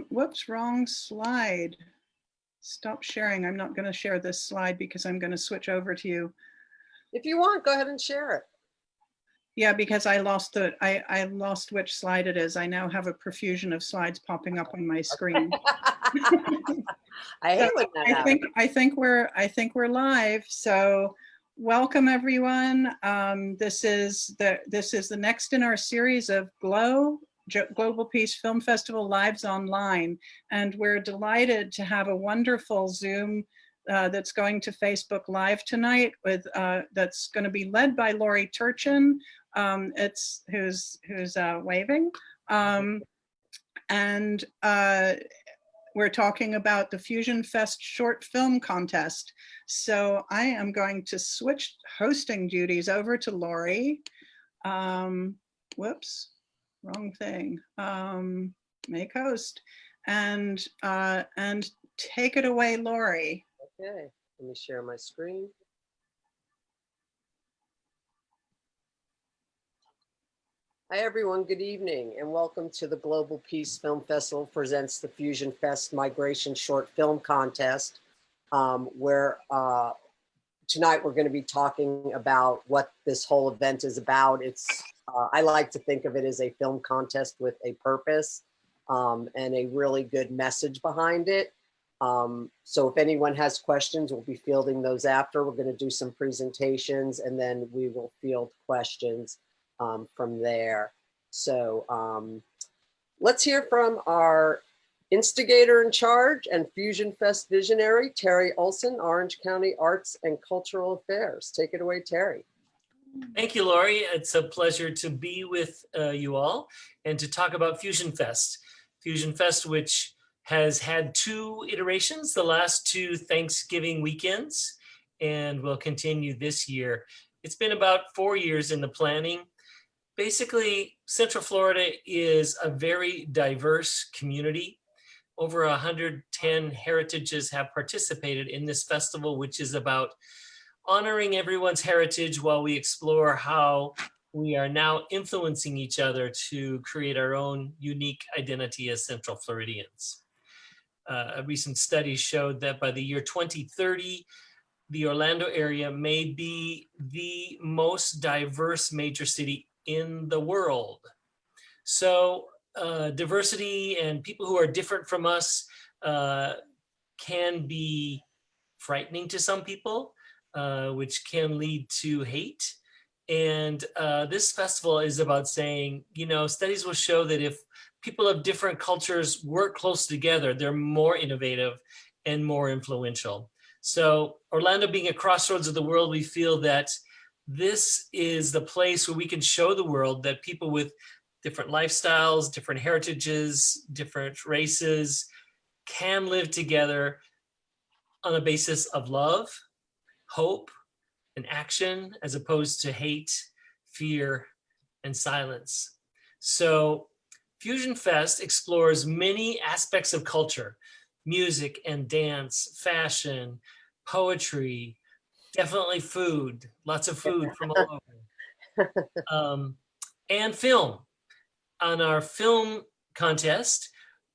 whoops, wrong slide. Stop sharing. I'm not going to share this slide because I'm going to switch over to you. If you want, go ahead and share it. Yeah, because I lost I lost which slide it is. I now have a profusion of slides popping up on my screen. I hate when that happens. I think we're live. So welcome everyone. This is the next in our series of Global Peace Film Festival Lives Online, and we're delighted to have a wonderful Zoom that's going to Facebook Live tonight with that's going to be led by Lori Turchin. Who's waving, and we're talking about the FusionFest short film contest. So I am going to switch hosting duties over to Lori. Whoops, wrong thing. Make host, and take it away, Lori. Okay, let me share my screen. Hi everyone, good evening and welcome to the Global Peace Film Festival presents the FusionFest Migration Short Film Contest, where tonight we're going to be talking about what this whole event is about. I like to think of it as a film contest with a purpose and a really good message behind it. So if anyone has questions, we'll be fielding those after. We're going to do some presentations and then we will field questions from there. So let's hear from our instigator in charge and FusionFest visionary, Terry Olson, Orange County Arts and Cultural Affairs. Take it away, Terry. Thank you, Lori. It's a pleasure to be with you all and to talk about FusionFest. FusionFest, which has had 2 iterations, the last 2 Thanksgiving weekends, and will continue this year. It's been about 4 years in the planning. Basically, Central Florida is a very diverse community. Over 110 heritages have participated in this festival, which is about honoring everyone's heritage while we explore how we are now influencing each other to create our own unique identity as Central Floridians. A recent study showed that by the year 2030, the Orlando area may be the most diverse major city in the world. So diversity and people who are different from us can be frightening to some people, which can lead to hate. And this festival is about saying, you know, studies will show that if people of different cultures work close together, they're more innovative and more influential. So Orlando being a crossroads of the world, we feel that this is the place where we can show the world that people with different lifestyles, different heritages, different races can live together on a basis of love, hope, and action, as opposed to hate, fear, and silence. So FusionFest explores many aspects of culture: music and dance, fashion, poetry, definitely food, lots of food from all over, and film. On our film contest,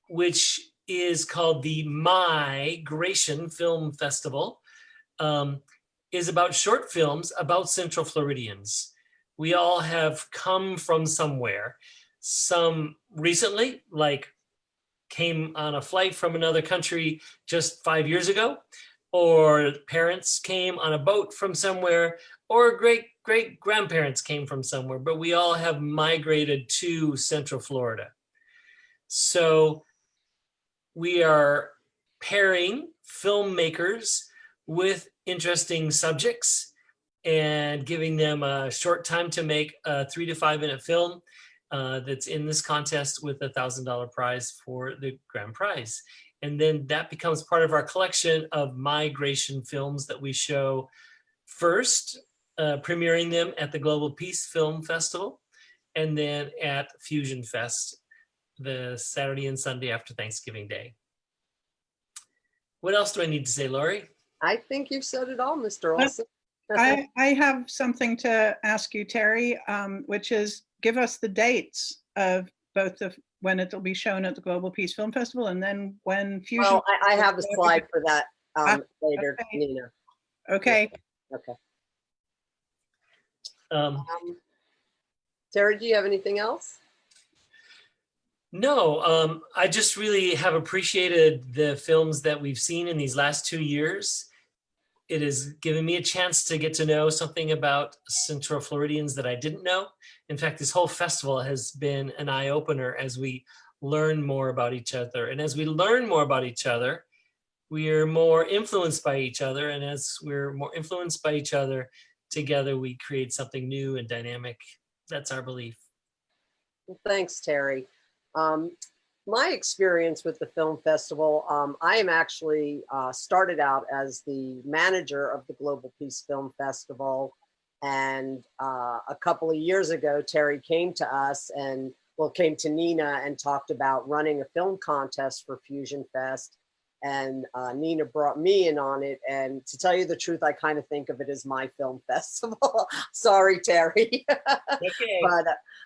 which is called the Migration Film Festival, is about short films about Central Floridians. We all have come from somewhere. Some recently, like came on a flight from another country just 5 years ago, or parents came on a boat from somewhere, or great-great-grandparents came from somewhere, but we all have migrated to Central Florida. So we are pairing filmmakers with interesting subjects and giving them a short time to make a 3 to 5 minute film that's in this contest with a $1,000 prize for the grand prize. And then that becomes part of our collection of migration films that we show first, premiering them at the Global Peace Film Festival, and then at FusionFest the Saturday and Sunday after Thanksgiving Day. What else do I need to say, Lori? I think you've said it all, Mr. Olson. I have something to ask you, Terry, which is give us the dates of both the when it'll be shown at the Global Peace Film Festival, and then when Fusion. Well, I have a slide for that later, okay. Nina. Okay. Okay. Um, Terry, do you have anything else? No, I just really have appreciated the films that we've seen in these last 2 years. It has given me a chance to get to know something about Central Floridians that I didn't know. In fact, this whole festival has been an eye-opener as we learn more about each other. And as we learn more about each other, we are more influenced by each other. And as we're more influenced by each other, together we create something new and dynamic. That's our belief. Well, thanks, Terry. My experience with the film festival, I am actually started out as the manager of the Global Peace Film Festival. And a couple of years ago, Terry came to us and, well, came to Nina and talked about running a film contest for FusionFest. And Nina brought me in on it. And to tell you the truth, I kind of think of it as my film festival. Sorry, Terry. Okay. But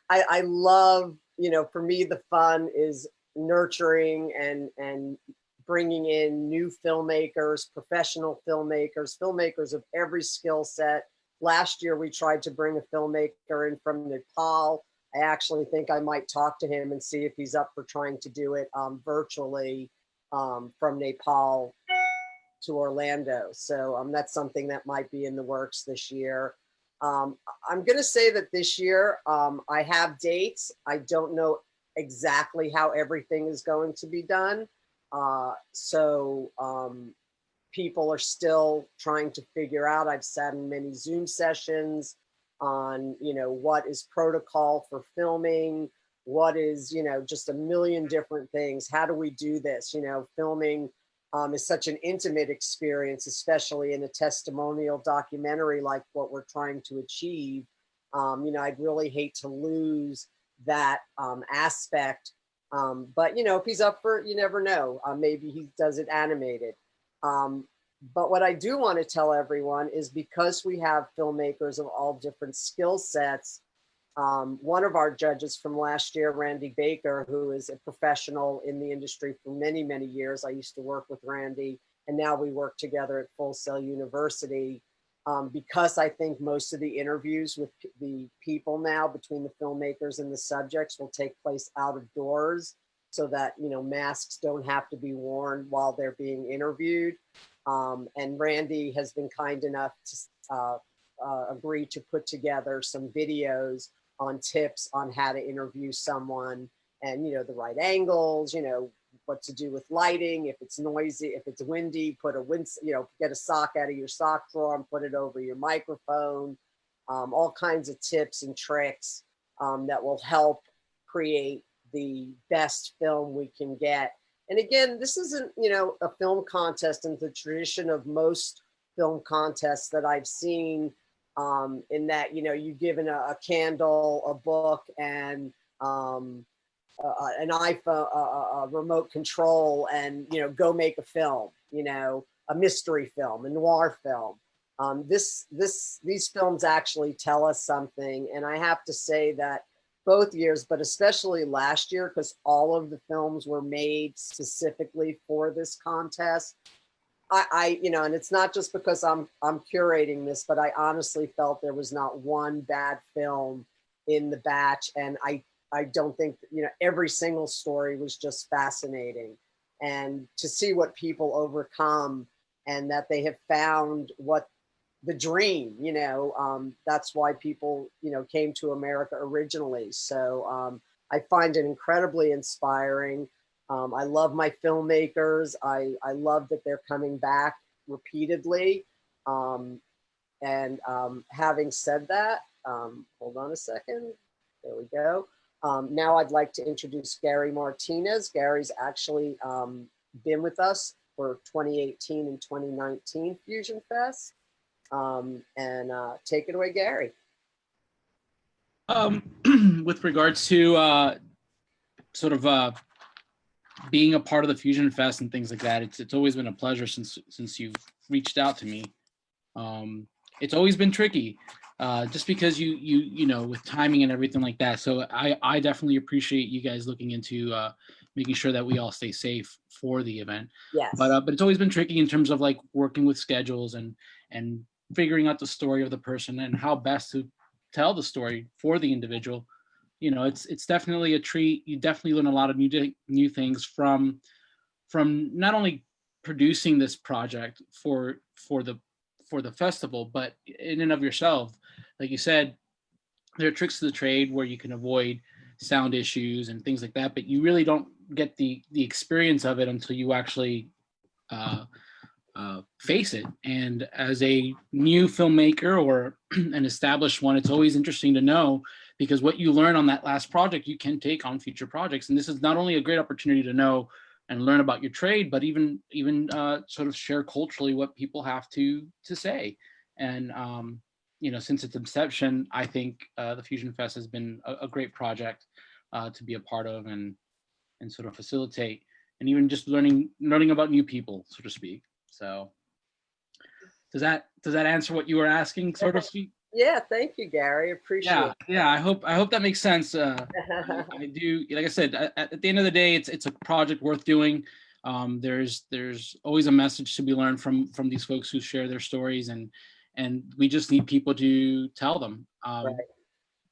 I love, you know, for me, the fun is nurturing and bringing in new filmmakers, professional filmmakers, filmmakers of every skill set. Last year, we tried to bring a filmmaker in from Nepal. I actually think I might talk to him and see if he's up for trying to do it virtually from Nepal to Orlando. So that's something that might be in the works this year. I'm going to say that this year I have dates. I don't know exactly how everything is going to be done. So people are still trying to figure out. I've sat in many Zoom sessions on, you know, what is protocol for filming, what is, you know, just a million different things. How do we do this? You know, filming is such an intimate experience, especially in a testimonial documentary like what we're trying to achieve. You know, I'd really hate to lose that aspect. But, you know, if he's up for it, you never know. Maybe he does it animated. But what I do want to tell everyone is because we have filmmakers of all different skill sets, one of our judges from last year, Randy Baker, who is a professional in the industry for many, many years. I used to work with Randy, and now we work together at Full Sail University. Because I think most of the interviews with the people now between the filmmakers and the subjects will take place out of doors so that, you know, masks don't have to be worn while they're being interviewed. And Randy has been kind enough to agree to put together some videos on tips on how to interview someone and, you know, the right angles, you know, what to do with lighting, if it's noisy, if it's windy, put a wind, you know, get a sock out of your sock drawer and put it over your microphone, all kinds of tips and tricks that will help create the best film we can get. And again, this isn't, you know, a film contest in the tradition of most film contests that I've seen, in that, you know, you're given a candle, a book, and an iPhone, a remote control, and, you know, go make a film, you know, a mystery film, a noir film. These films actually tell us something. And I have to say that both years, but especially last year, because all of the films were made specifically for this contest, I, you know, and it's not just because I'm curating this, but I honestly felt there was not one bad film in the batch. And I don't think, you know, every single story was just fascinating. And to see what people overcome and that they have found what the dream, you know, that's why people, you know, came to America originally. So I find it incredibly inspiring. I love my filmmakers. I love that they're coming back repeatedly. And having said that, hold on a second. There we go. Now I'd like to introduce Gary Martinez. Gary's actually been with us for 2018 and 2019 Fusion Fest. And take it away, Gary. With regards to sort of being a part of the Fusion Fest and things like that, it's always been a pleasure since you've reached out to me. It's always been tricky. just because you know, with timing and everything like that. So I definitely appreciate you guys looking into making sure that we all stay safe for the event. Yes. But it's always been tricky in terms of like working with schedules and figuring out the story of the person and how best to tell the story for the individual. You know, it's definitely a treat. You definitely learn a lot of new things from not only producing this project for the festival, but in and of yourself. Like you said, there are tricks to the trade where you can avoid sound issues and things like that, but you really don't get the experience of it until you actually face it. And as a new filmmaker or an established one, it's always interesting to know, because what you learn on that last project, you can take on future projects. And this is not only a great opportunity to know and learn about your trade, but even sort of share culturally what people have to say. And you know, since its inception, I think the Fusion Fest has been a great project to be a part of and sort of facilitate, and even just learning about new people, so to speak. So does that answer what you were asking, sort of speak? Yeah, thank you, Gary. Appreciate it. Yeah. I hope that makes sense. I do. Like I said, at the end of the day, it's a project worth doing. There's always a message to be learned from these folks who share their stories, and we just need people to tell them. Right.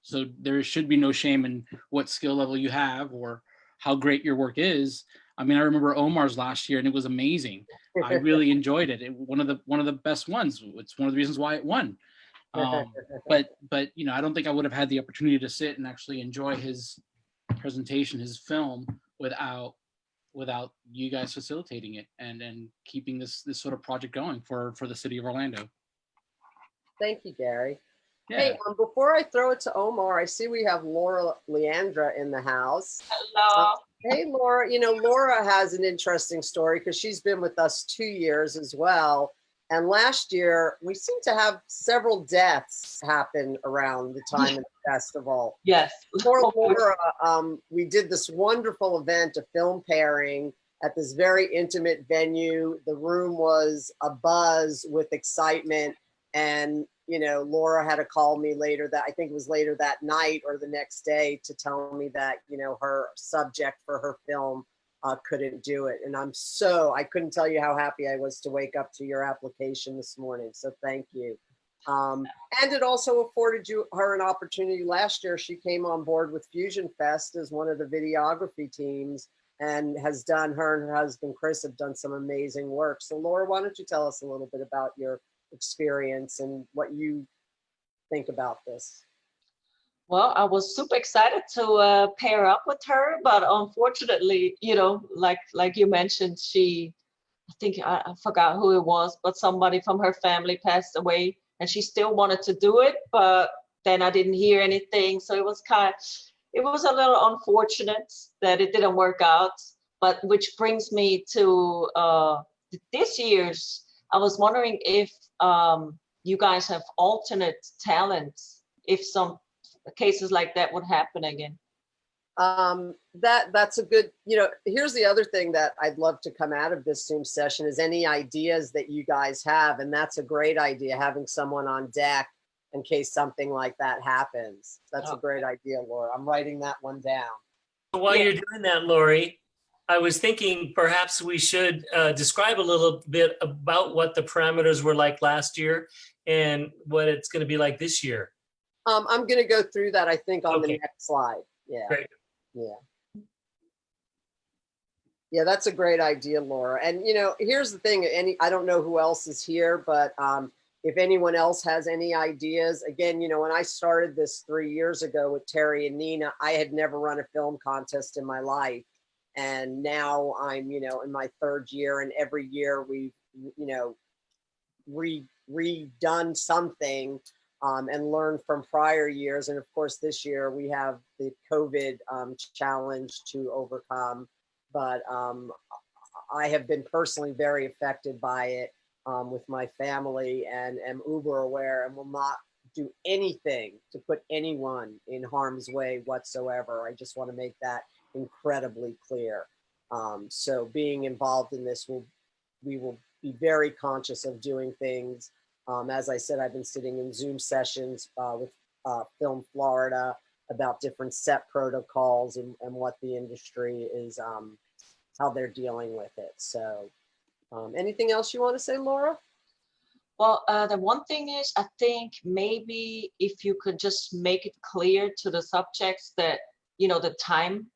So there should be no shame in what skill level you have or how great your work is. I mean, I remember Omar's last year, and it was amazing. I really enjoyed it. One of the best ones. It's one of the reasons why it won. But you know, I don't think I would have had the opportunity to sit and actually enjoy his presentation, his film, without you guys facilitating it and keeping this sort of project going for the city of Orlando. Thank you, Gary. Yeah. Hey, before I throw it to Omar, I see we have Laura Leandra in the house. Hello. Hey, Laura. You know, Laura has an interesting story because she's been with us 2 years as well. And last year, we seem to have several deaths happen around the time of the festival. Yes. Laura, we did this wonderful event, a film pairing at this very intimate venue. The room was abuzz with excitement. And, you know, Laura had to call me later I think it was later that night or the next day to tell me that, you know, her subject for her film couldn't do it. And I couldn't tell you how happy I was to wake up to your application this morning. So thank you. And it also afforded her an opportunity. Last year, she came on board with FusionFest as one of the videography teams and her and her husband, Chris, have done some amazing work. So Laura, why don't you tell us a little bit about your experience and what you think about this? Well, I was super excited to pair up with her, but unfortunately, you know, like you mentioned, I think I forgot who it was, but somebody from her family passed away, and she still wanted to do it, but then I didn't hear anything, so it was a little unfortunate that it didn't work out. But which brings me to this year's. I was wondering if you guys have alternate talents, if some cases like that would happen again. That's a good, you know, here's the other thing that I'd love to come out of this Zoom session is any ideas that you guys have. And that's a great idea, having someone on deck in case something like that happens. That's a great idea, Laura. I'm writing that one down. While you're doing that, Lori, I was thinking perhaps we should describe a little bit about what the parameters were like last year and what it's going to be like this year. I'm going to go through that, I think, on the next slide. Yeah. Great. Yeah. Yeah, that's a great idea, Laura. And, you know, here's the thing. I don't know who else is here, but if anyone else has any ideas, again, you know, when I started this 3 years ago with Terry and Nina, I had never run a film contest in my life. And now I'm, you know, in my third year, and every year we've, you know, redone something and learned from prior years. And of course, this year we have the COVID challenge to overcome. But I have been personally very affected by it with my family, and am uber aware and will not do anything to put anyone in harm's way whatsoever. I just want to make that incredibly clear. So being involved in this, we will be very conscious of doing things As I said, I've been sitting in Zoom sessions with Film Florida about different set protocols and what the industry is, how they're dealing with it. So anything else you want to say, Laura? Well, the one thing is, I think maybe if you could just make it clear to the subjects that, you know, the time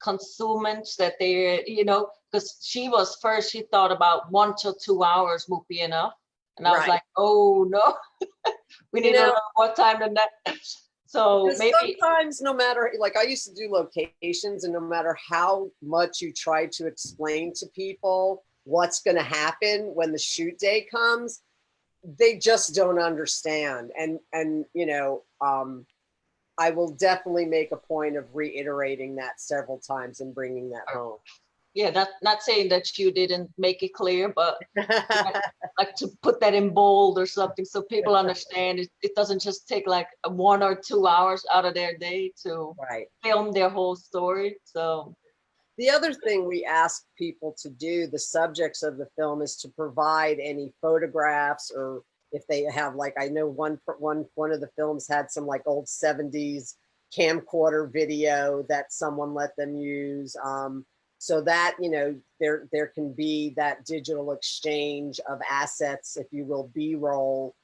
consumers that they, you know, because she thought about 1 to 2 hours would be enough. And I was like, oh no, we need a little more time than that. So maybe sometimes, no matter, like I used to do locations, and no matter how much you try to explain to people what's going to happen when the shoot day comes, they just don't understand. And you know, I will definitely make a point of reiterating that several times and bringing that home. Yeah, not saying that you didn't make it clear, but like to put that in bold or something so people understand it doesn't just take like 1 or 2 hours out of their day to film their whole story. So the other thing we ask people to do, the subjects of the film, is to provide any photographs, or if they have, like, I know one of the films had some like old 70s camcorder video that someone let them use. So that, you know, there can be that digital exchange of assets, if you will, B-roll,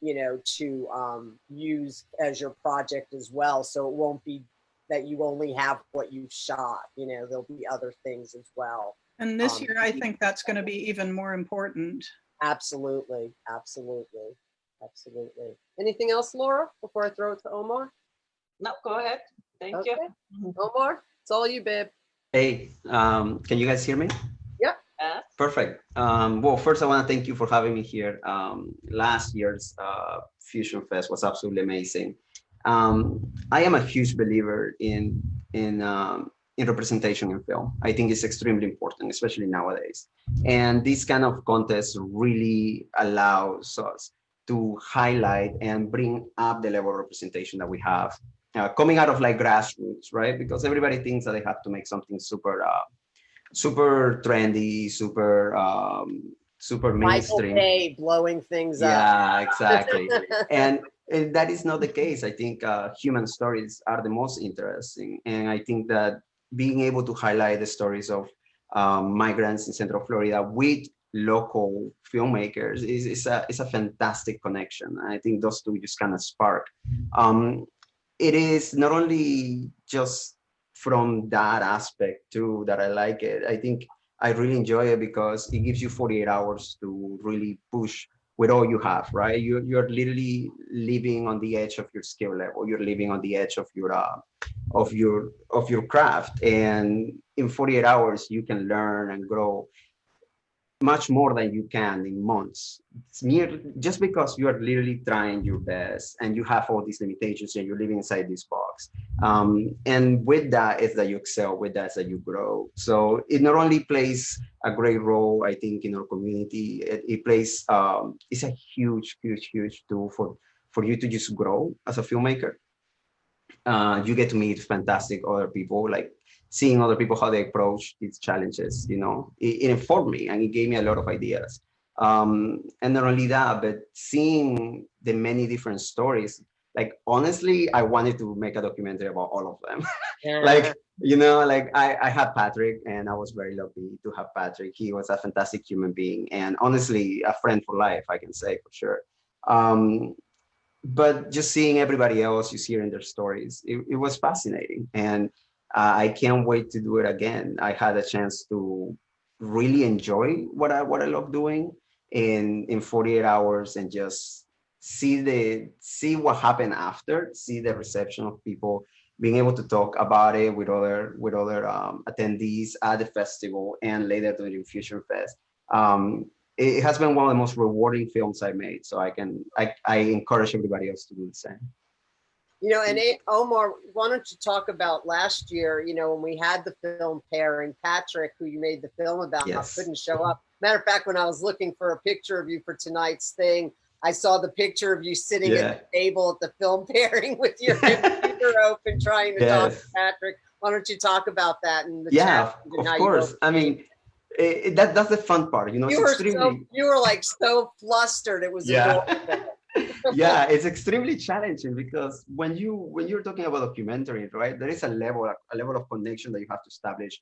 you know, to use as your project as well. So it won't be that you only have what you've shot, you know, there'll be other things as well. And this year, I think that's going to be even more important. Absolutely, absolutely, absolutely. Anything else, Laura, before I throw it to Omar? No, go ahead. Thank you. Omar, it's all you, babe. Hey, can you guys hear me? Yeah. Perfect. Well, first I want to thank you for having me here. Last year's FusionFest was absolutely amazing. I am a huge believer in representation in film. I think it's extremely important, especially nowadays. And this kind of contest really allows us to highlight and bring up the level of representation that we have. Coming out of like grassroots, right? Because everybody thinks that they have to make something super trendy, super mainstream. Michael Bay blowing things up. Yeah, exactly. and that is not the case. I think human stories are the most interesting. And I think that being able to highlight the stories of migrants in Central Florida with local filmmakers is a fantastic connection. I think those two just kind of spark. It is not only just from that aspect too that I like it. I think I really enjoy it because it gives you 48 hours to really push with all you have, right? You're literally living on the edge of your skill level. You're living on the edge of your craft, and in 48 hours you can learn and grow much more than you can in months. It's just because you are literally trying your best and you have all these limitations and you're living inside this box. And with that is that you excel, with that is that you grow. So it not only plays a great role, I think, in our community, it plays, it's a huge tool for you to just grow as a filmmaker. You get to meet fantastic other people, like seeing other people, how they approach these challenges, you know, it informed me and it gave me a lot of ideas. And not only that, but seeing the many different stories, like, honestly, I wanted to make a documentary about all of them. Like, you know, like I had Patrick, and I was very lucky to have Patrick. He was a fantastic human being, and honestly, a friend for life, I can say for sure. But just seeing everybody else, just hearing their stories, it was fascinating. And I can't wait to do it again. I had a chance to really enjoy what I love doing in 48 hours, and just see what happened after, see the reception of people, being able to talk about it with other attendees at the festival and later during FusionFest. It has been one of the most rewarding films I made. So I encourage everybody else to do the same. You know, and Omar, why don't you talk about last year, you know, when we had the film pairing, Patrick, who you made the film about, Yes. couldn't show up. Matter of fact, when I was looking for a picture of you for tonight's thing, I saw the picture of you sitting at the table at the film pairing with your computer open trying to talk to Patrick. Why don't you talk about that? And the of course. I mean, That's the fun part, you know. It's extremely, you were like so flustered. It was yeah. adorable. Yeah, it's extremely challenging because when you're talking about documentary, right, there is a level of connection that you have to establish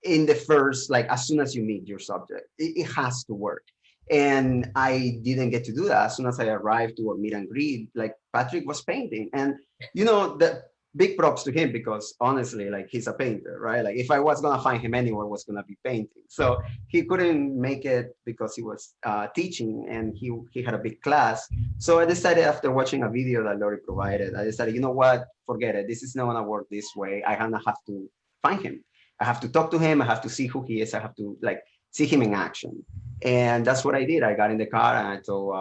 in the first, like, as soon as you meet your subject. It has to work. And I didn't get to do that. As soon as I arrived to a meet and greet, like, Patrick was painting, and you know, the big props to him, because honestly, like, he's a painter, right? Like, if I was gonna find him anywhere, it was gonna be painting. So he couldn't make it because he was teaching, and he had a big class. So I decided, after watching a video that Lori provided, I decided, you know what, forget it. This is not gonna work this way. I have to find him. I have to talk to him. I have to see who he is. I have to, like, see him in action. And that's what I did. I got in the car and I told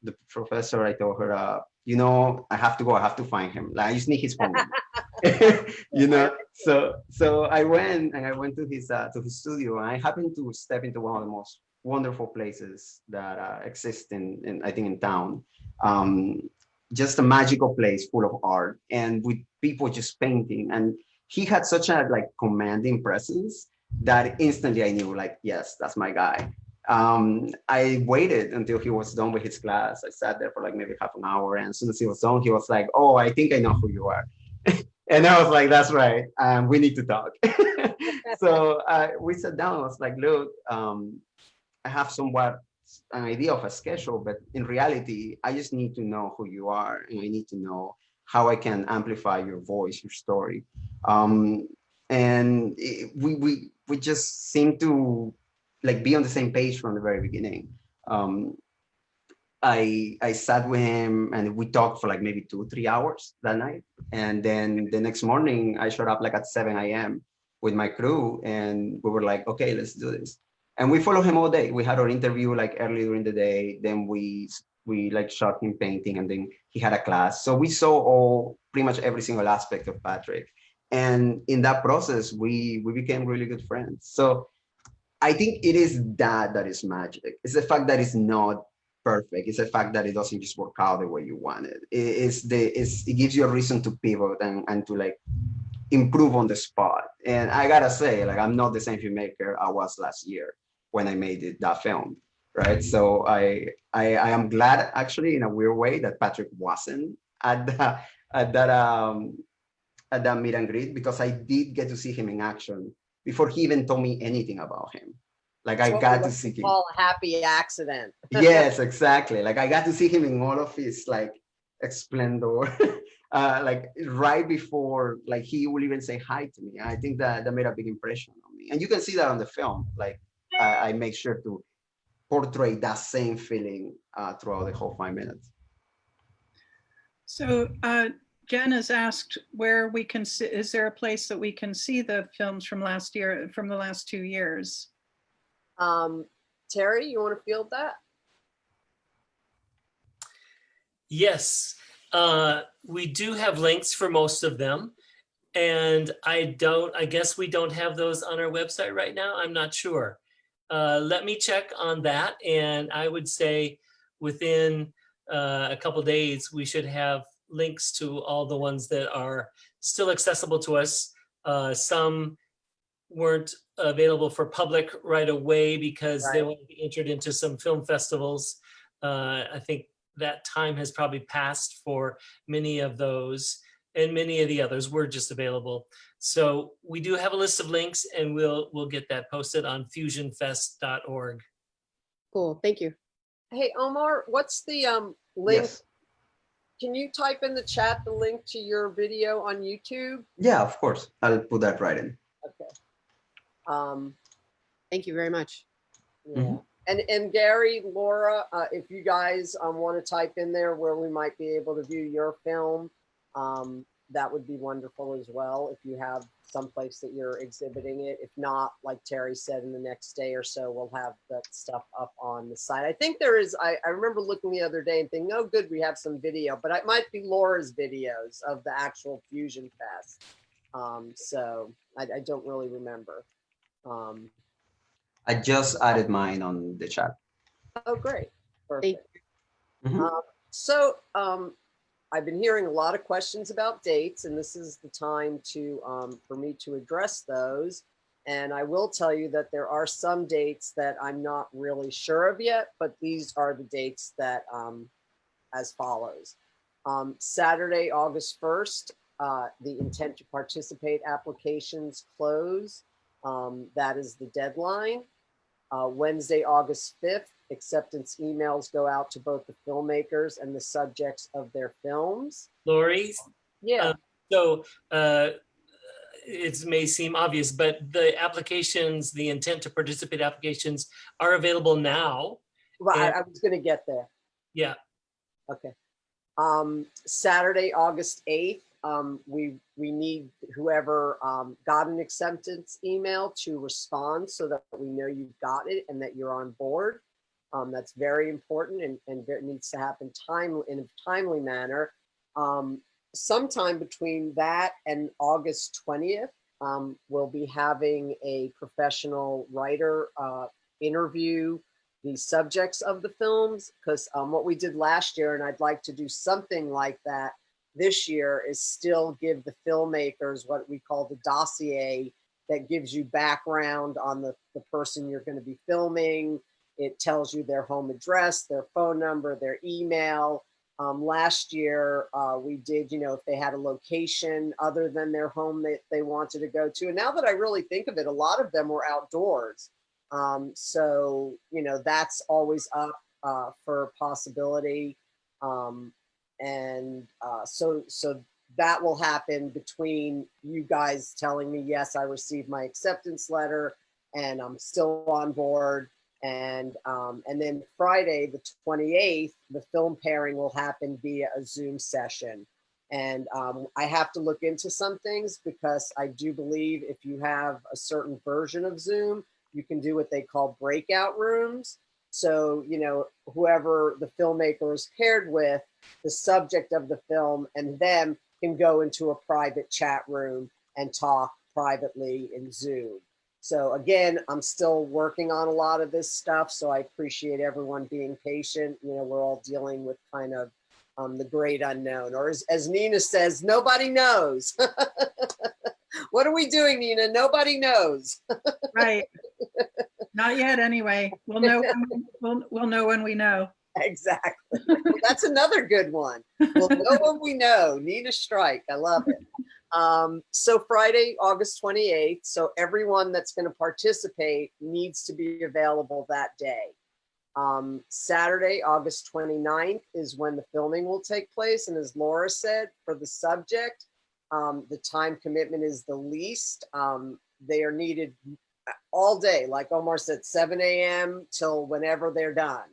the professor, I told her, you know, I have to go. I have to find him. Like, I just need his phone number. You know, so I went to his studio, and I happened to step into one of the most wonderful places that exist in I think in town. Just a magical place full of art and with people just painting. And he had such a, like, commanding presence that instantly I knew, like, yes, that's my guy. I waited until he was done with his class. I sat there for like maybe half an hour, and as soon as he was done, he was like, "Oh, I think I know who you are." And I was like, "That's right. We need to talk." So we sat down. I was like, "Look, I have somewhat an idea of a schedule, but in reality, I just need to know who you are, and I need to know how I can amplify your voice, your story." And we just seem to, like, be on the same page from the very beginning. I sat with him and we talked for like maybe 2-3 hours that night. And then the next morning I showed up like at 7 a.m. with my crew, and we were like, okay, let's do this. And we followed him all day. We had our interview like early during the day. Then we like shot him painting, and then he had a class. So we saw pretty much every single aspect of Patrick. And in that process, we became really good friends. So I think it is that is magic. It's the fact that it's not perfect. It's the fact that it doesn't just work out the way you want it. It gives you a reason to pivot and to, like, improve on the spot. And I gotta say, like, I'm not the same filmmaker I was last year when I made that film, right? So I am glad, actually, in a weird way, that Patrick wasn't at that meet and greet, because I did get to see him in action before he even told me anything about him. Like, I got to see him. Call a happy accident. Yes, exactly. Like, I got to see him in all of his, like, splendor. Like, right before, like, he will even say hi to me. I think that made a big impression on me. And you can see that on the film. Like, I make sure to portray that same feeling throughout the whole 5 minutes. So Jen has asked where we can see, is there a place that we can see the films from last year, from the last 2 years? Terry, you want to field that? Yes, we do have links for most of them. And I guess we don't have those on our website right now. I'm not sure. Let me check on that. And I would say within a couple days, we should have links to all the ones that are still accessible to us. Some weren't available for public right away because they want to be entered into some film festivals. I think that time has probably passed for many of those, and many of the others were just available. So we do have a list of links, and we'll get that posted on FusionFest.org. Cool, thank you. Hey, Omar, what's the link? Yes. Can you type in the chat the link to your video on YouTube? Yeah, of course. I'll put that right in. Okay. Thank you very much. Yeah. And Gary, Laura, if you guys want to type in there where we might be able to view your film, that would be wonderful as well, if you have someplace that you're exhibiting it. If not, like Terry said, in the next day or so, we'll have that stuff up on the site. I think there is, I remember looking the other day and thinking, oh, good, we have some video, but it might be Laura's videos of the actual Fusion Fest. So I don't really remember. I just added mine on the chat. Oh, great. Perfect. Mhm. So I've been hearing a lot of questions about dates, and this is the time to for me to address those. And I will tell you that there are some dates that I'm not really sure of yet, but these are the dates that as follows. Saturday, August 1st, the intent to participate applications close. That is the deadline. Wednesday, August 5th, acceptance emails go out to both the filmmakers and the subjects of their films. Lori, Yeah. so it may seem obvious, but the applications, the intent to participate applications are available now. Well, And- I was going to get there. Yeah. Okay. Saturday, August 8th, we need whoever got an acceptance email to respond so that we know you've got it and that you're on board. That's very important and it needs to happen in a timely manner. Sometime between that and August 20th, we'll be having a professional writer interview the subjects of the films, because what we did last year, and I'd like to do something like that this year, is still give the filmmakers what we call the dossier that gives you background on the person you're going to be filming. It tells you their home address, their phone number, their email. Last year, we did, if they had a location other than their home that they wanted to go to. And now that I really think of it, a lot of them were outdoors. So, that's always up for possibility. So that will happen between you guys telling me, yes, I received my acceptance letter and I'm still on board. And then Friday, the 28th, the film pairing will happen via a Zoom session. And I have to look into some things because I do believe if you have a certain version of Zoom, you can do what they call breakout rooms. So, whoever the filmmaker is paired with, the subject of the film and them can go into a private chat room and talk privately in Zoom. So again, I'm still working on a lot of this stuff. So I appreciate everyone being patient. We're all dealing with kind of the great unknown, or as Nina says, nobody knows. What are we doing, Nina? Nobody knows. Right. Not yet, anyway. We'll know. We'll know when we know. Exactly. Well, that's another good one. We'll know when we know. Nina Strike. I love it. So Friday, August 28th. So everyone that's going to participate needs to be available that day. Saturday, August 29th is when the filming will take place. And as Laura said, for the subject, the time commitment is the least. They are needed all day, like Omar said, 7 a.m. till whenever they're done,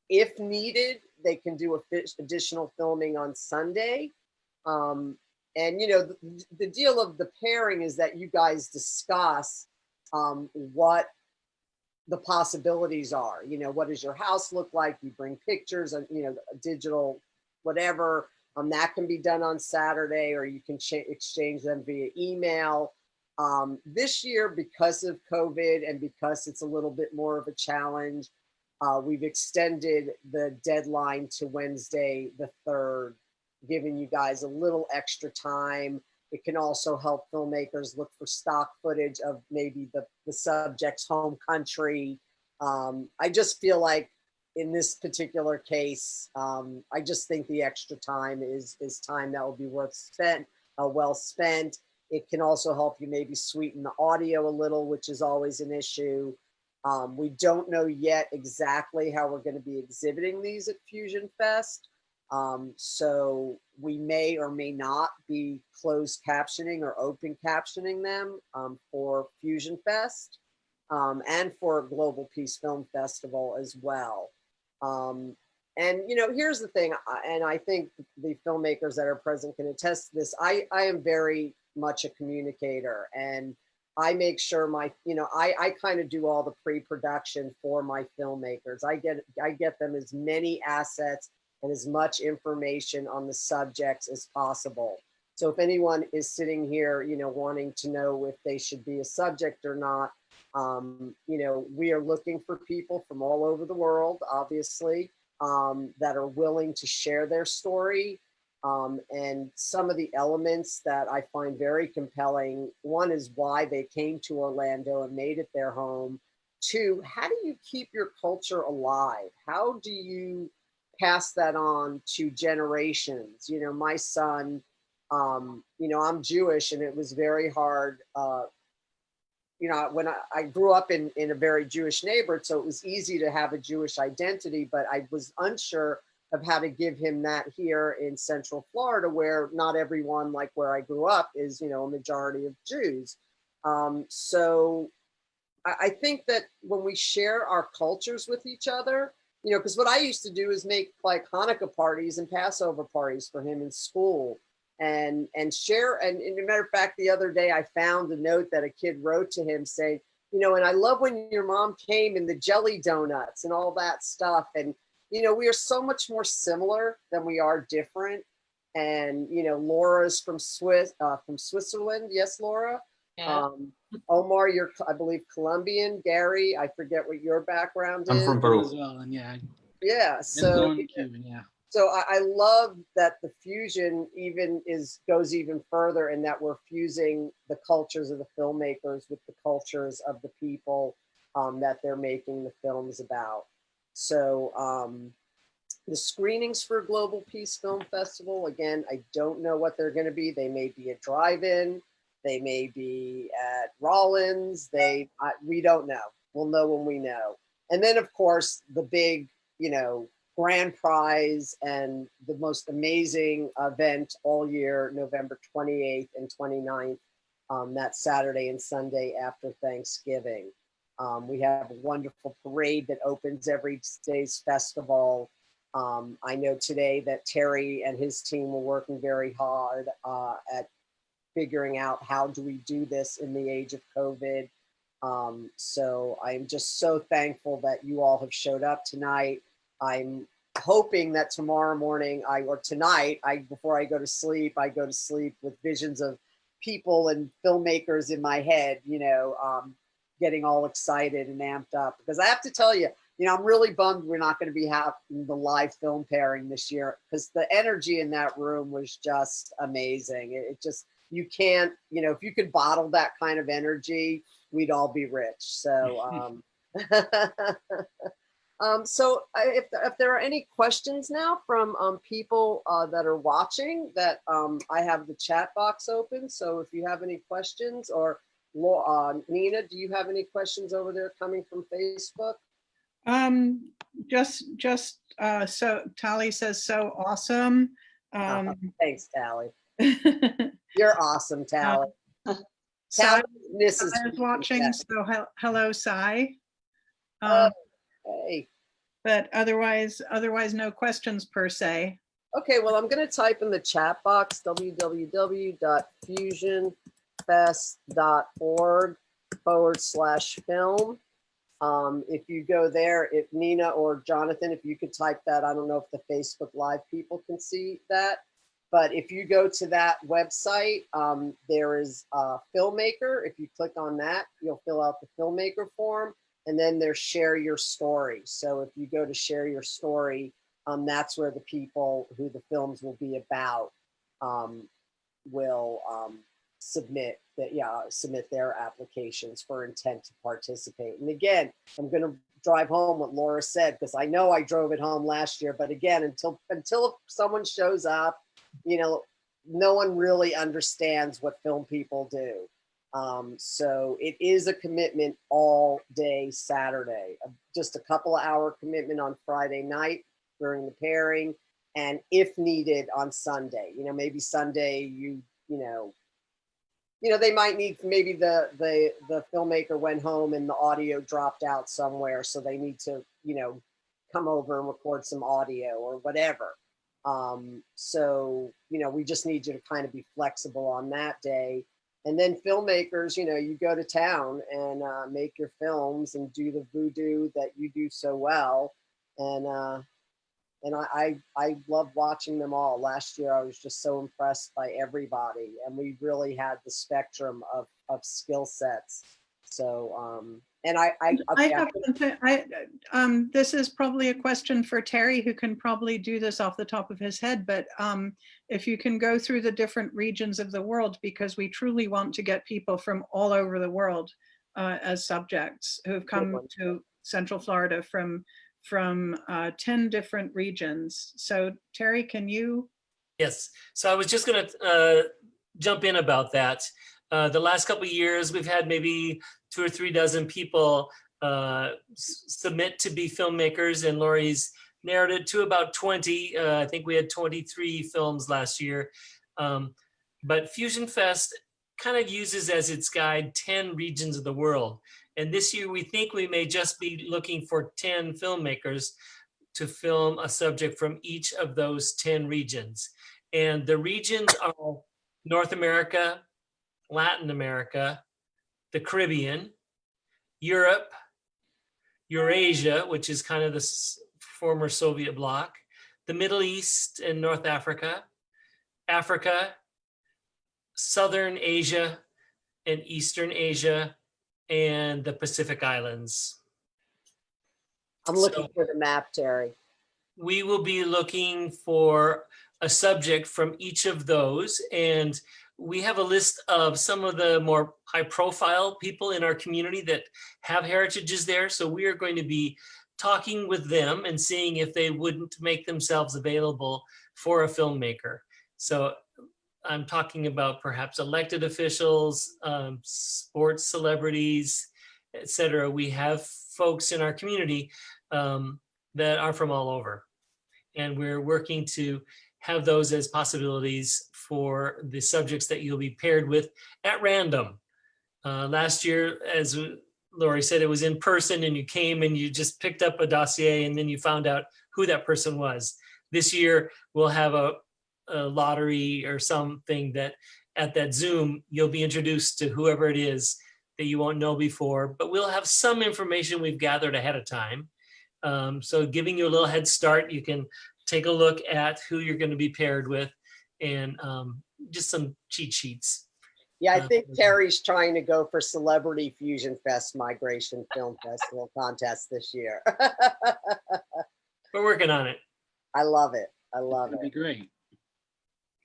if needed, they can do additional filming on Sunday. And the deal of the pairing is that you guys discuss what the possibilities are. What does your house look like? You bring pictures and digital whatever. That can be done on Saturday, or you can exchange them via email. This year, because of COVID and because it's a little bit more of a challenge, we've extended the deadline to Wednesday the 3rd, giving you guys a little extra time. It can also help filmmakers look for stock footage of maybe the subject's home country. I just feel like in this particular case, I just think the extra time is time that will be well spent. It can also help you maybe sweeten the audio a little, which is always an issue. We don't know yet exactly how we're going to be exhibiting these at FusionFest. So we may or may not be closed captioning or open captioning them for FusionFest and for Global Peace Film Festival as well. And here's the thing, and I think the filmmakers that are present can attest to this. I am very much a communicator, and I make sure I kind of do all the pre-production for my filmmakers. I get them as many assets and as much information on the subjects as possible. So if anyone is sitting here, wanting to know if they should be a subject or not, we are looking for people from all over the world, obviously, that are willing to share their story. And some of the elements that I find very compelling, one is why they came to Orlando and made it their home. Two, how do you keep your culture alive? How do you pass that on to generations? You know, my son, you know, I'm Jewish, and it was very hard. You know, when I grew up in a very Jewish neighborhood, so it was easy to have a Jewish identity, but I was unsure of how to give him that here in Central Florida, where not everyone, like where I grew up, is, you know, a majority of Jews. So I think that when we share our cultures with each other, you know, because what I used to do is make like Hanukkah parties and Passover parties for him in school, and share. And as a matter of fact, the other day I found a note that a kid wrote to him saying, you know, and I love when your mom came and the jelly donuts and all that stuff. And, you know, we are so much more similar than we are different. And, you know, Laura's from Switzerland. Yes, Laura. Yeah. Omar, you're, I believe, Colombian. Gary, I forget what your background I'm is. from As Peru. well, and yeah, Yeah. Venezuelan So, and Cuban, yeah. so I love that the fusion goes even further, in that we're fusing the cultures of the filmmakers with the cultures of the people that they're making the films about. So the screenings for Global Peace Film Festival, again, I don't know what they're going to be. They may be a drive-in, they may be at Rollins. We don't know. We'll know when we know. And then, of course, the big, you know, grand prize and the most amazing event all year, November 28th and 29th, that Saturday and Sunday after Thanksgiving. We have a wonderful parade that opens every day's festival. I know today that Terry and his team were working very hard at figuring out how do we do this in the age of COVID. So I'm just so thankful that you all have showed up tonight. I'm hoping that tomorrow morning or tonight, before I go to sleep with visions of people and filmmakers in my head, you know, getting all excited and amped up. Because I have to tell you, you know, I'm really bummed we're not going to be having the live film pairing this year, because the energy in that room was just amazing. It just, you can't, you know, if you could bottle that kind of energy, we'd all be rich. So, if there are any questions now from people that are watching, that I have the chat box open. So if you have any questions, or Nina, do you have any questions over there coming from Facebook? So Tali says, so awesome. Thanks, Tally. You're awesome, Tally. Sai This is watching, so hello, Sai. Hey. But otherwise, no questions per se. Okay, well, I'm going to type in the chat box, www.fusionfest.org/film. If you go there, if Nina or Jonathan, if you could type that, I don't know if the Facebook Live people can see that, but if you go to that website, there is a filmmaker. If you click on that, you'll fill out the filmmaker form, and then there's share your story. So if you go to share your story, that's where the people who the films will be about will submit their applications for intent to participate. And again, I'm going to drive home what Laura said, because I know I drove it home last year, but again, until someone shows up, you know, no one really understands what film people do. So it is a commitment all day Saturday, just a couple of hour commitment on Friday night during the pairing, and if needed on Sunday, you know, maybe Sunday, you know, they might need, maybe the filmmaker went home and the audio dropped out somewhere, so they need to, you know, come over and record some audio or whatever. So, you know, we just need you to kind of be flexible on that day. And then filmmakers, you know, you go to town and make your films and do the voodoo that you do so well. And I love watching them all. Last year, I was just so impressed by everybody, and we really had the spectrum of skill sets. So, I okay, have something, this is probably a question for Terry, who can probably do this off the top of his head, but if you can go through the different regions of the world, because we truly want to get people from all over the world as subjects who have come to Central Florida from 10 different regions. So Terry, can you? Yes, so I was just going to jump in about that. The last couple of years, we've had maybe 2 or 3 dozen people submit to be filmmakers, and Lori's narrowed it to about 20. I think we had 23 films last year. But Fusion Fest kind of uses as its guide 10 regions of the world. And this year, we think we may just be looking for 10 filmmakers to film a subject from each of those 10 regions. And the regions are North America, Latin America, the Caribbean, Europe, Eurasia, which is kind of the former Soviet bloc, the Middle East and North Africa, Africa, Southern Asia and Eastern Asia, and the Pacific Islands. I'm looking for the map, Terry. We will be looking for a subject from each of those, and we have a list of some of the more high-profile people in our community that have heritages there. So we are going to be talking with them and seeing if they wouldn't make themselves available for a filmmaker. So I'm talking about perhaps elected officials, sports celebrities, etc. We have folks in our community that are from all over, and we're working to have those as possibilities for the subjects that you'll be paired with at random. Last year, as Lori said, it was in person, and you came and you just picked up a dossier and then you found out who that person was. This year, we'll have a lottery or something that at that Zoom, you'll be introduced to whoever it is that you won't know before, but we'll have some information we've gathered ahead of time. So giving you a little head start, you can take a look at who you're going to be paired with, and just some cheat sheets. Yeah, I think Terry's trying to go for Celebrity Fusion Fest Migration Film Festival contest this year. We're working on it. I love it. I love it. That'd be great.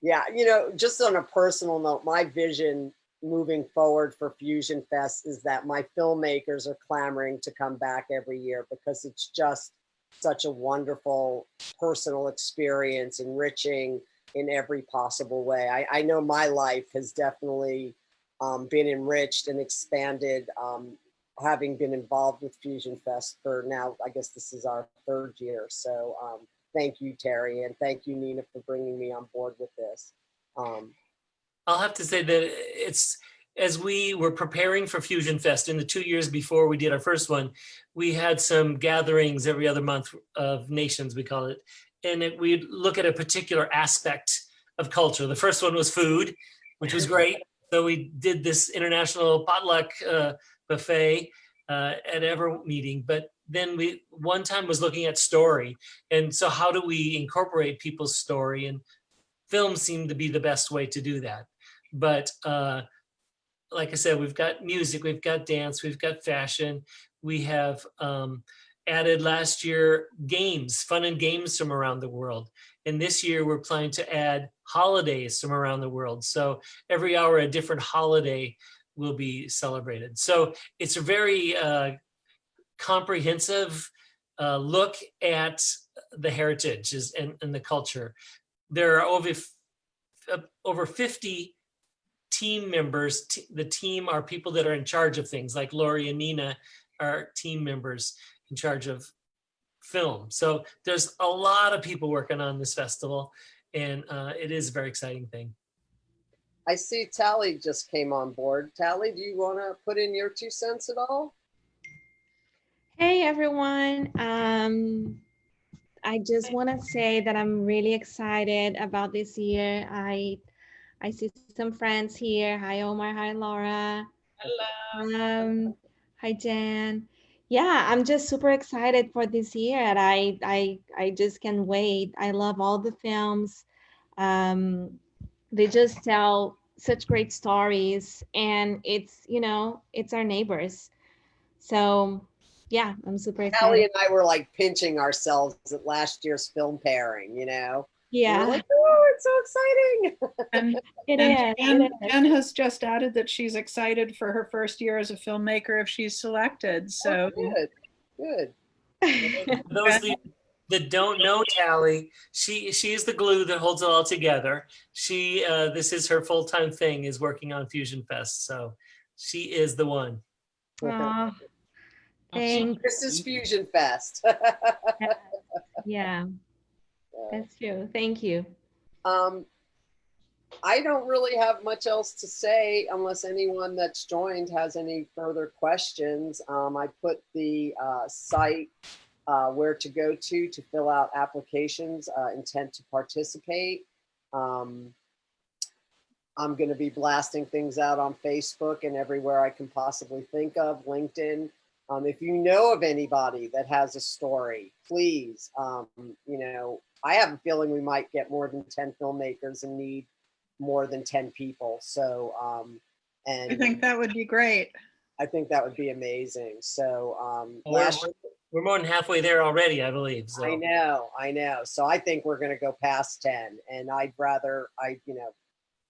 Yeah, you know, just on a personal note, my vision moving forward for Fusion Fest is that my filmmakers are clamoring to come back every year, because it's just such a wonderful personal experience, enriching in every possible way. I know my life has definitely been enriched and expanded, having been involved with Fusion Fest for now, I guess this is our 3rd year. So thank you, Terry, and thank you, Nina, for bringing me on board with this. I'll have to say that it's, as we were preparing for Fusion Fest in the 2 years before we did our first one, we had some gatherings every other month of nations, we call it. And we'd look at a particular aspect of culture. The first one was food, which was great. So we did this international potluck buffet at every meeting. But then one time was looking at story. And so how do we incorporate people's story? And film seemed to be the best way to do that. But like I said, we've got music, we've got dance, we've got fashion. We have added last year games, fun and games from around the world. And this year we're planning to add holidays from around the world. So every hour a different holiday will be celebrated. So it's a very comprehensive look at the heritage and the culture. There are over 50 team members. The team are people that are in charge of things, like Lori and Nina are team members in charge of film. So there's a lot of people working on this festival, and it is a very exciting thing. I see Tally just came on board. Tally, do you want to put in your 2 cents at all? Hey everyone. I just want to say that I'm really excited about this year. I see some friends here. Hi Omar, hi Laura. Hello. Hi Jan. Yeah, I'm just super excited for this year, and I just can't wait. I love all the films. They just tell such great stories, and it's, you know, it's our neighbors. So yeah, I'm super Allie excited. and I were like pinching ourselves at last year's film pairing, you know? We were Yeah, like, oh, it's so exciting. And it and is. Jen, It is. Jen has just added that she's excited for her first year as a filmmaker if she's selected. So Good, good. For those of you that don't know Tally, she is the glue that holds it all together. She this is her full-time thing, is working on Fusion Fest. So she is the one. Aw, thank This is Fusion Fest. yeah, that's true. Thank you. I don't really have much else to say unless anyone that's joined has any further questions. I put the site where to go to fill out applications, intent to participate. I'm going to be blasting things out on Facebook and everywhere I can possibly think of, LinkedIn. If you know of anybody that has a story, please, you know, I have a feeling we might get more than 10 filmmakers and need more than 10 people. So, and I think that would be great. I think that would be amazing. So, We're more than halfway there already, I believe. So. I know. So I think we're going to go past 10, and you know,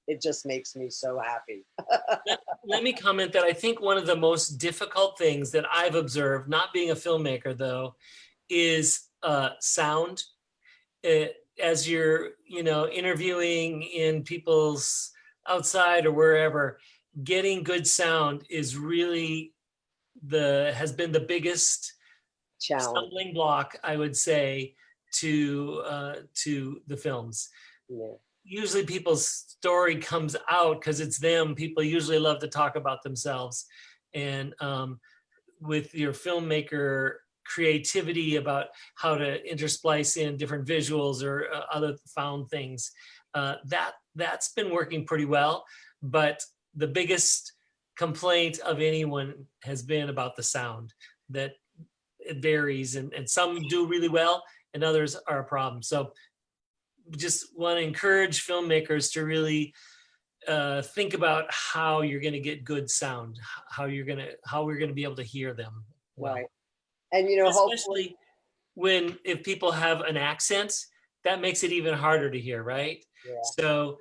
it just makes me so happy. Let me comment that I think one of the most difficult things that I've observed, not being a filmmaker though, is sound. As you're, you know, interviewing in people's outside or wherever, getting good sound is really has been the biggest Challenge. stumbling block, I would say, to the films. Yeah. Usually people's story comes out because it's them. People usually love to talk about themselves. And with your filmmaker creativity about how to intersplice in different visuals or other found things, that's been working pretty well. But the biggest complaint of anyone has been about the sound, that it varies, and some do really well and others are a problem. So just want to encourage filmmakers to really think about how you're going to get good sound, how we're going to be able to hear them well. Right. And, you know, Especially if people have an accent, that makes it even harder to hear, right? Yeah. So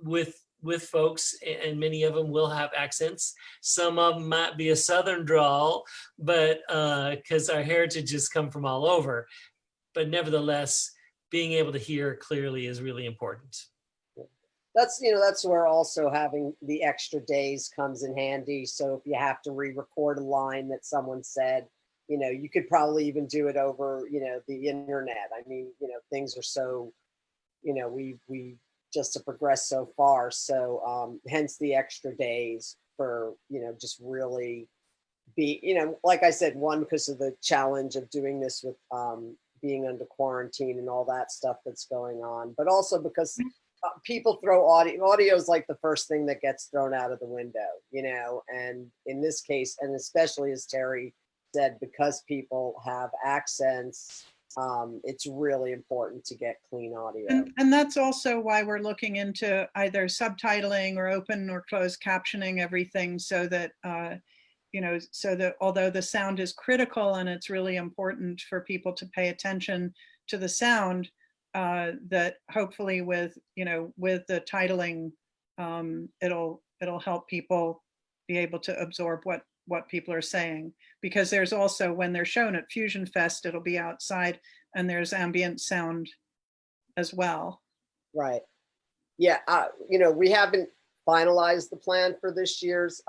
with folks, and many of them will have accents. Some of them might be a Southern drawl, but because our heritage has come from all over. But nevertheless, being able to hear clearly is really important. That's, you know, that's where also having the extra days comes in handy. So if you have to re-record a line that someone said, you know, you could probably even do it over, you know, the internet. I mean, you know, things are so, you know, we just to progress so far. So hence the extra days for, you know, just really be, you know, like I said, one, because of the challenge of doing this with being under quarantine and all that stuff that's going on, but also because people throw audio is like the first thing that gets thrown out of the window, you know, and in this case, and especially as Terry said, because people have accents, it's really important to get clean audio. And that's also why we're looking into either subtitling or open or closed captioning everything, so that you know, so that although the sound is critical and it's really important for people to pay attention to the sound, that hopefully with, you know, with the titling, it'll help people be able to absorb what people are saying, because there's also, when they're shown at Fusion Fest, it'll be outside and there's ambient sound as well. Right. Yeah. You know, we haven't finalized the plan for this year's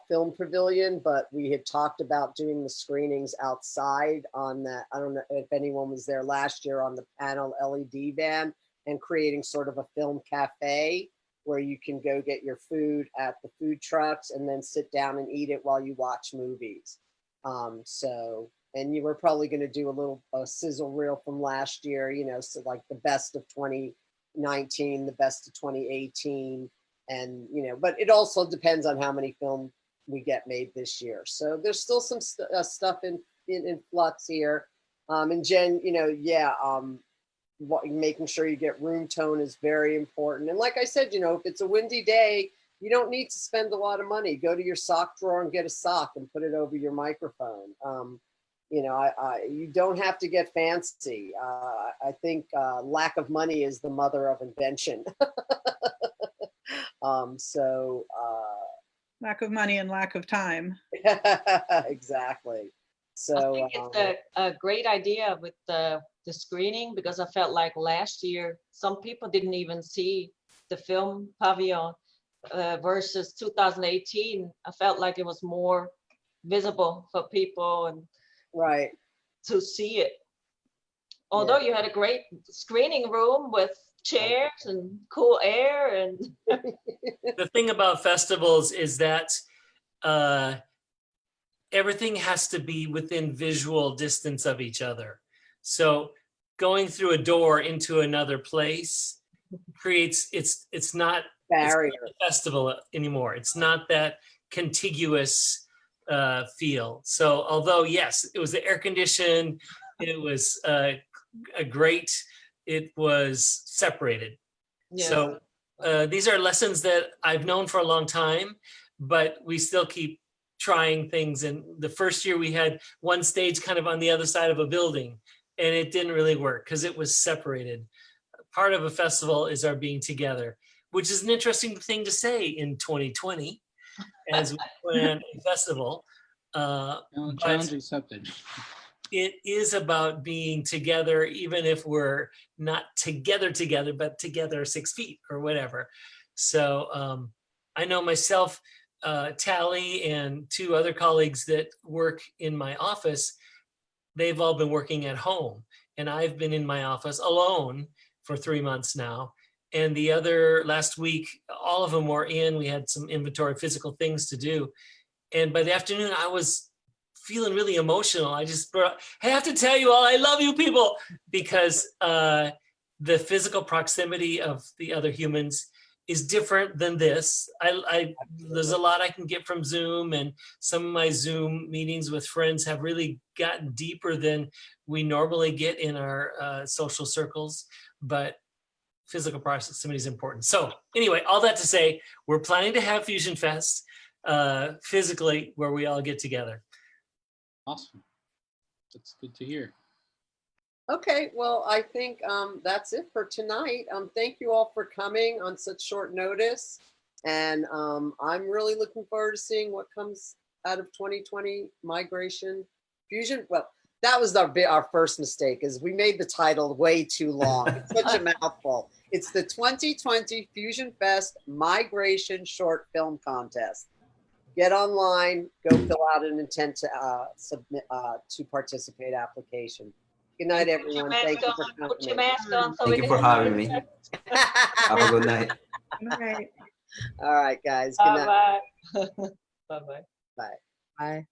film pavilion, but we had talked about doing the screenings outside on that. I don't know if anyone was there last year on the panel LED van, and creating sort of a film cafe where you can go get your food at the food trucks and then sit down and eat it while you watch movies. So, and you were probably going to do a sizzle reel from last year, you know, so like the best of 2019, the best of 2018. And, you know, but it also depends on how many film we get made this year. So there's still some stuff in flux here. And Jen, you know, yeah, making sure you get room tone is very important. And like I said, you know, if it's a windy day, you don't need to spend a lot of money. Go to your sock drawer and get a sock and put it over your microphone. You know, you don't have to get fancy. I think lack of money is the mother of invention. Lack of money and lack of time. Exactly. I So think it's a great idea with the screening, because I felt like last year some people didn't even see the film Pavilion versus 2018. I felt like it was more visible for people and right. to see it. Although you had a great screening room with chairs and cool air and The thing about festivals is that everything has to be within visual distance of each other. So going through a door into another place creates, it's not Barrier. a festival anymore. It's not that contiguous feel. So although, yes, it was the air conditioned, it was a great, it was separated. yeah. So these are lessons that I've known for a long time, but we still keep trying things. And the first year we had one stage kind of on the other side of a building, and it didn't really work because it was separated. Part of a festival is our being together, which is an interesting thing to say in 2020 as we plan a festival. Challenge accepted. It is about being together, even if we're not together, but together 6 feet or whatever. So I know myself, Tally, and 2 other colleagues that work in my office, they've all been working at home. And I've been in my office alone for 3 months now. And the other last week, all of them were in. We had some inventory physical things to do. And by the afternoon, I was feeling really emotional. I have to tell you all, I love you people, because the physical proximity of the other humans is different than this. There's a lot I can get from Zoom, and some of my Zoom meetings with friends have really gotten deeper than we normally get in our social circles, but physical proximity is important. So anyway, all that to say, we're planning to have FusionFest physically, where we all get together. Awesome. That's good to hear. Okay, well, I think that's it for tonight. Thank you all for coming on such short notice. And I'm really looking forward to seeing what comes out of 2020 Migration Fusion. Well, that was our first mistake, is we made the title way too long. It's such a mouthful. It's the 2020 FusionFest Migration Short Film Contest. Get online, go fill out an intent to submit to participate application. Good night, everyone. Thank you for coming. Put your mask on. So Thank you for having me. Have a good night. All right. All right, guys. Good night. Bye-bye. Bye-bye. Bye. Bye.